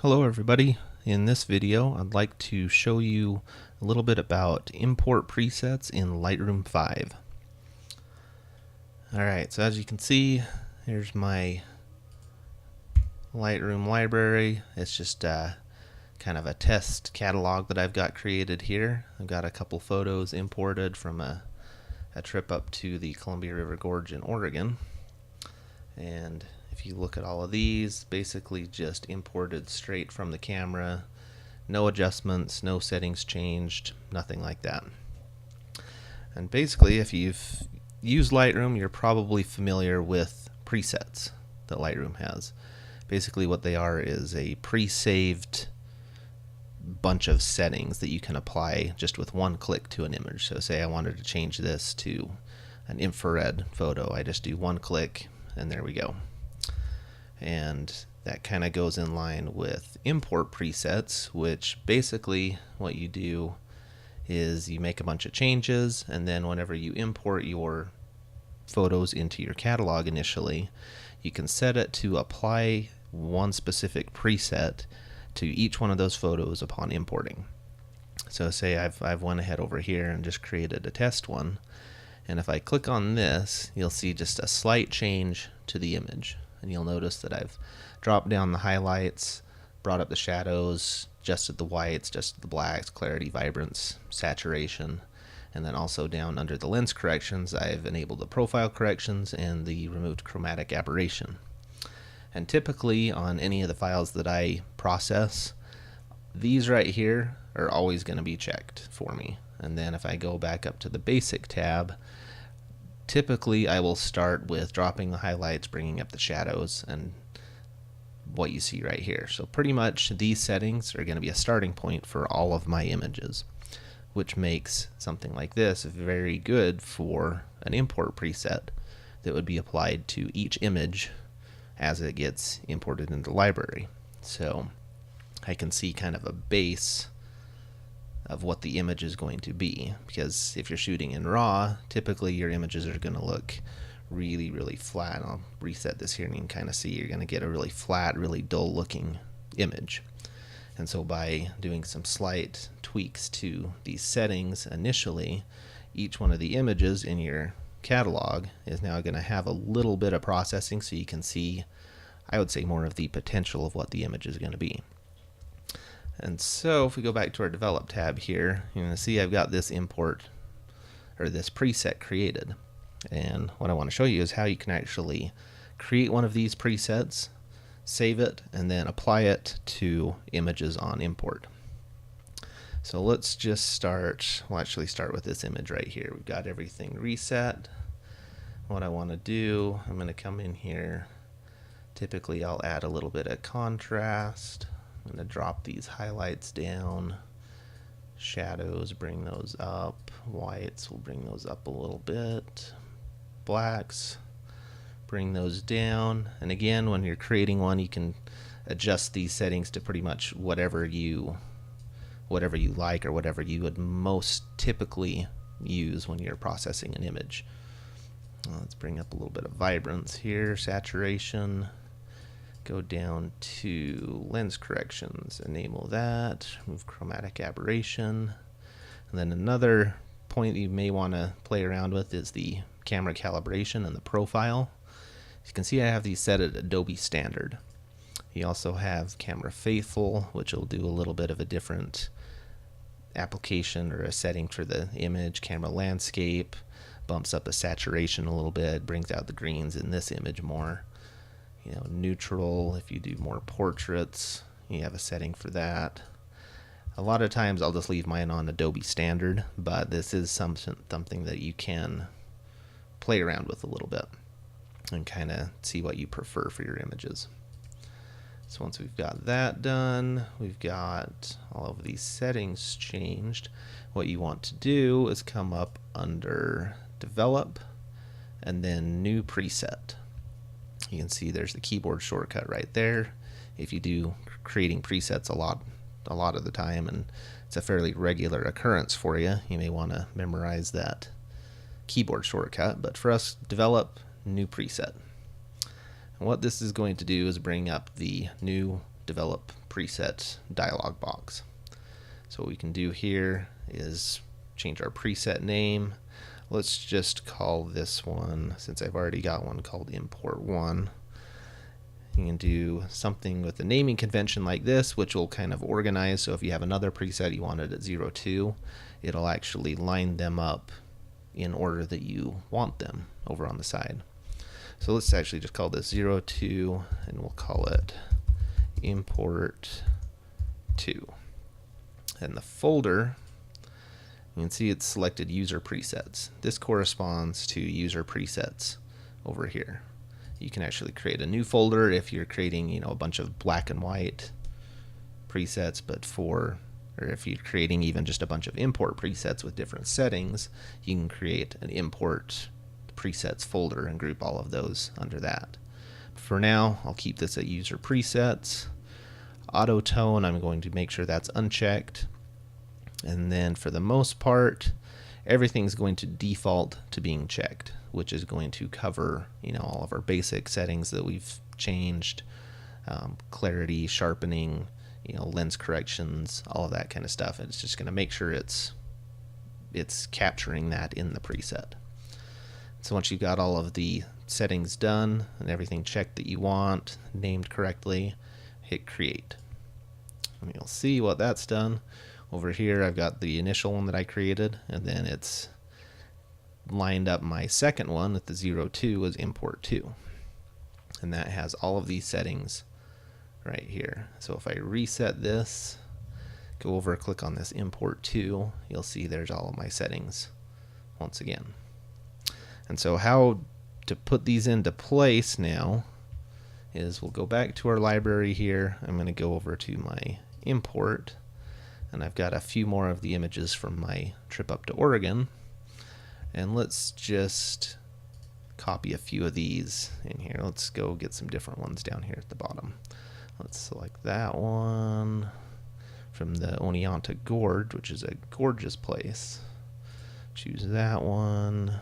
Hello everybody. In this video I'd like to show you a little bit about import presets in Lightroom 5. Alright, so as you can see, here's my Lightroom library. It's just kind of a test catalog that I've got created here. I've got a couple photos imported from a trip up to the Columbia River Gorge in Oregon. And if you look at all of these, basically just imported straight from the camera. No adjustments, no settings changed, nothing like that. And basically, if you've used Lightroom, you're probably familiar with presets that Lightroom has. Basically what they are is a pre-saved bunch of settings that you can apply just with one click to an image. So say I wanted to change this to an infrared photo. I just do one click and there we go. And that kind of goes in line with import presets, which basically what you do is you make a bunch of changes, and then whenever you import your photos into your catalog initially, you can set it to apply one specific preset to each one of those photos upon importing. So say I've went ahead over here and just created a test one, and if I click on this, you'll see just a slight change to the image. And you'll notice that I've dropped down the highlights, brought up the shadows, adjusted the whites, adjusted the blacks, clarity, vibrance, saturation, and then also down under the lens corrections, I've enabled the profile corrections and the removed chromatic aberration. And typically on any of the files that I process, these right here are always going to be checked for me. And then if I go back up to the basic tab, typically I will start with dropping the highlights, bringing up the shadows, and what you see right here. So pretty much these settings are going to be a starting point for all of my images, which makes something like this very good for an import preset that would be applied to each image as it gets imported into the library. So I can see kind of a base of what the image is going to be, because if you're shooting in RAW, typically your images are going to look really flat. I'll reset this here and you can kind of see you're going to get a really flat, really dull looking image. And so by doing some slight tweaks to these settings initially, each one of the images in your catalog is now going to have a little bit of processing, so you can see, I would say, more of the potential of what the image is going to be. And so if we go back to our develop tab here, you're going to see I've got this import, or this preset created. And what I want to show you is how you can actually create one of these presets, save it, and then apply it to images on import. So let's just start, we'll actually start with this image right here. We've got everything reset. What I want to do, I'm going to come in here. Typically I'll add a little bit of contrast. I'm going to drop these highlights down. Shadows, bring those up. Whites, we'll bring those up a little bit. Blacks, bring those down. And again, when you're creating one, you can adjust these settings to pretty much whatever you like, or whatever you would most typically use when you're processing an image. Let's bring up a little bit of vibrance here, saturation. Go down to lens corrections, enable that, remove chromatic aberration. And then another point that you may want to play around with is the camera calibration and the profile. As you can see, I have these set at Adobe standard. You also have camera faithful, which will do a little bit of a different application or a setting for the image. Camera landscape bumps up the saturation a little bit, brings out the greens in this image more. You know, neutral, if you do more portraits, you have a setting for that. A lot of times I'll just leave mine on Adobe standard, but this is something that you can play around with a little bit and kind of see what you prefer for your images. So once we've got that done, we've got all of these settings changed. What you want to do is come up under Develop and then New Preset. You can see there's the keyboard shortcut right there. If you do creating presets a lot of the time, and it's a fairly regular occurrence for you, you may want to memorize that keyboard shortcut. But for us, Develop, New Preset. And what this is going to do is bring up the new develop preset dialog box. So what we can do here is change our preset name. Let's just call this one, since I've already got one called import 1. You can do something with a naming convention like this, which will kind of organize. So if you have another preset you wanted at 02, it'll actually line them up in order that you want them over on the side. So let's actually just call this 02, and we'll call it import 2. And the folder, you can see it's selected user presets. This corresponds to user presets over here. You can actually create a new folder if you're creating, a bunch of black and white presets, or if you're creating even just a bunch of import presets with different settings, you can create an import presets folder and group all of those under that. For now, I'll keep this at user presets. Auto tone, I'm going to make sure that's unchecked. And then for the most part, everything's going to default to being checked, which is going to cover, all of our basic settings that we've changed, clarity, sharpening, lens corrections, all of that kind of stuff. And it's just going to make sure it's capturing that in the preset. So once you've got all of the settings done and everything checked that you want, named correctly, hit create. And you'll see what that's done. Over here I've got the initial one that I created, and then it's lined up my second one with the 02 as import 2. And that has all of these settings right here. So if I reset this, go over, click on this import 2, you'll see there's all of my settings once again. And so how to put these into place now is we'll go back to our library here. I'm going to go over to my import, and I've got a few more of the images from my trip up to Oregon. And let's just copy a few of these in here. Let's go get some different ones down here at the bottom. Let's select that one from the Oneonta Gorge, which is a gorgeous place. Choose that one.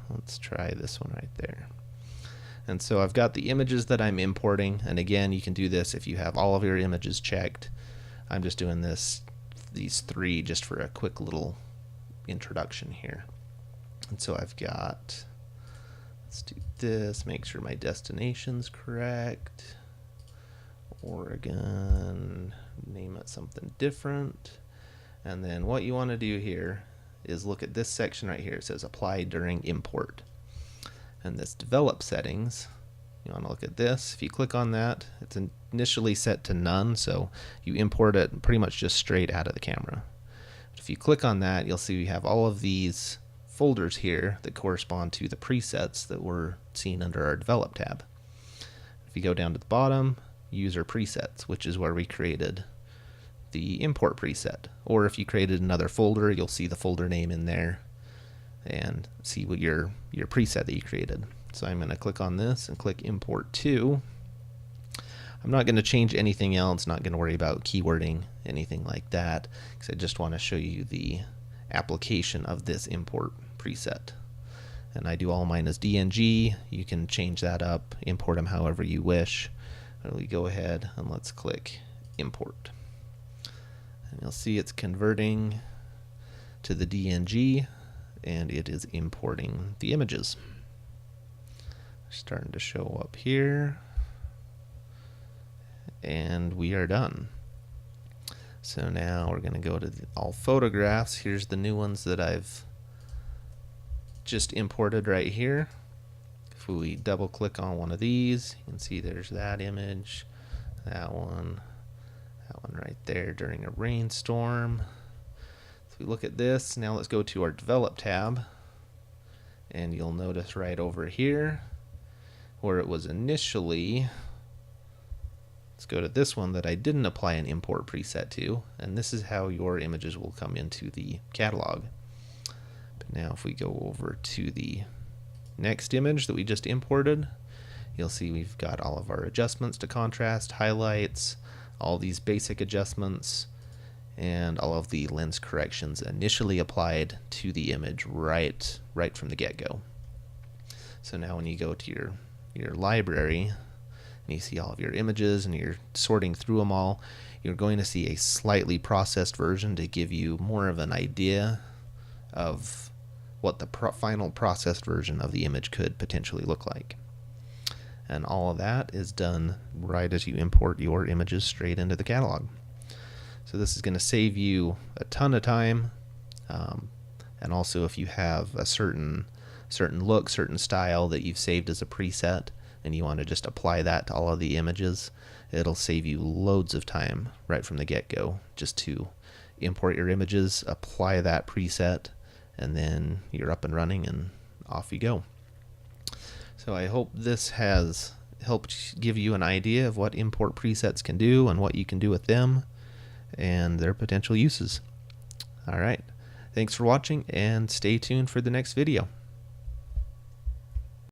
Let's try this one right there. And so I've got the images that I'm importing, and again, you can do this if you have all of your images checked. I'm just doing these 3 just for a quick little introduction here. And so I've got, let's do this, make sure my destination's correct. Oregon, name it something different. And then what you want to do here is look at this section right here. It says apply during import. And this develop settings, you want to look at this. If you click on that, it's initially set to none, so you import it pretty much just straight out of the camera. But if you click on that, you'll see we have all of these folders here that correspond to the presets that we're seeing under our develop tab. If you go down to the bottom, user presets, which is where we created the import preset. Or if you created another folder, you'll see the folder name in there and see what your preset that you created. So I'm going to click on this and click import 2. I'm not going to change anything else, not going to worry about keywording, anything like that, because I just want to show you the application of this import preset. And I do all mine as DNG. You can change that up, import them however you wish. And we go ahead and let's click import. And you'll see it's converting to the DNG, and it is importing the images. Starting to show up here, and we are done. So now we're going to go to all photographs. Here's the new ones that I've just imported right here. If we double click on one of these, you can see there's that image, that one right there during a rainstorm. So we look at this. Now let's go to our develop tab, and you'll notice right over here where it was initially, let's go to this one that I didn't apply an import preset to, and this is how your images will come into the catalog. But now if we go over to the next image that we just imported, you'll see we've got all of our adjustments to contrast, highlights, all these basic adjustments, and all of the lens corrections initially applied to the image right from the get-go. So now when you go to your library and you see all of your images and you're sorting through them all, you're going to see a slightly processed version to give you more of an idea of what the final processed version of the image could potentially look like. And all of that is done right as you import your images straight into the catalog. So this is going to save you a ton of time, and also if you have a certain look, certain style that you've saved as a preset and you want to just apply that to all of the images, it'll save you loads of time right from the get-go just to import your images, apply that preset, and then you're up and running and off you go. So I hope this has helped give you an idea of what import presets can do and what you can do with them and their potential uses. All right, thanks for watching and stay tuned for the next video.